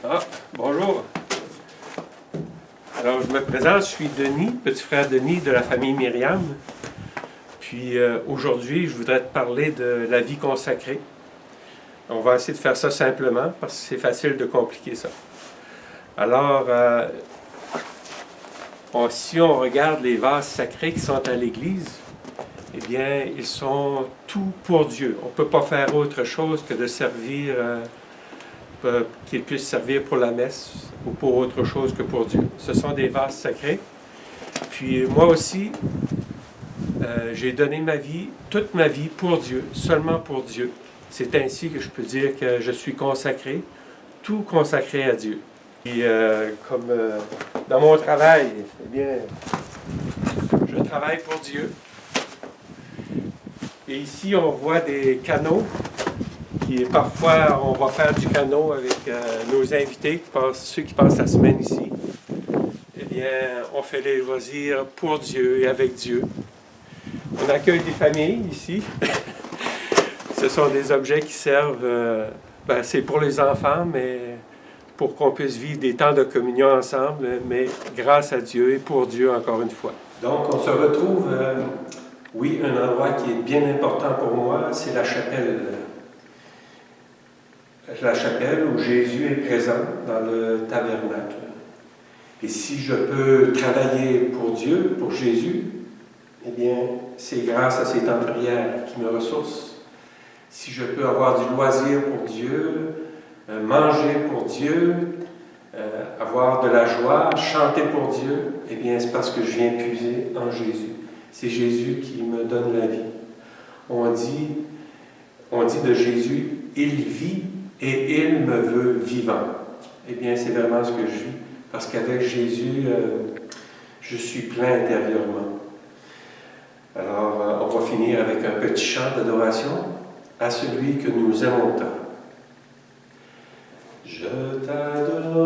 Ah, bonjour. Alors, je me présente, je suis Denis, petit frère Denis de la famille Myriam. Puis aujourd'hui, je voudrais te parler de la vie consacrée. On va essayer de faire ça simplement parce que c'est facile de compliquer ça. Alors, si on regarde les vases sacrés qui sont à l'Église, eh bien, ils sont tout pour Dieu. On ne peut pas faire autre chose que de servir, qu'ils puissent servir pour la messe ou pour autre chose que pour Dieu. Ce sont des vases sacrés. Puis moi aussi, j'ai donné ma vie, toute ma vie pour Dieu, seulement pour Dieu. C'est ainsi que je peux dire que je suis consacré, tout consacré à Dieu. Et comme dans mon travail, eh bien, je travaille pour Dieu. Et ici, on voit des canaux. Et parfois, on va faire du canot avec nos invités, ceux qui passent la semaine ici. Eh bien, on fait les loisirs pour Dieu et avec Dieu. On accueille des familles ici. Ce sont des objets qui servent, c'est pour les enfants, mais pour qu'on puisse vivre des temps de communion ensemble, mais grâce à Dieu et pour Dieu encore une fois. Donc, on se retrouve, oui, un endroit qui est bien important pour moi, c'est la chapelle. La chapelle où Jésus est présent dans le tabernacle. Et si je peux travailler pour Dieu, pour Jésus, eh bien, c'est grâce à ces temps de prière qui me ressourcent. Si je peux avoir du loisir pour Dieu, manger pour Dieu, avoir de la joie, chanter pour Dieu, eh bien, c'est parce que je viens puiser en Jésus. C'est Jésus qui me donne la vie. On dit de Jésus, il vit et il me veut vivant. Eh bien, c'est vraiment ce que je vis, parce qu'avec Jésus, je suis plein intérieurement. Alors, on va finir avec un petit chant d'adoration à celui que nous aimons tant. Je t'adore.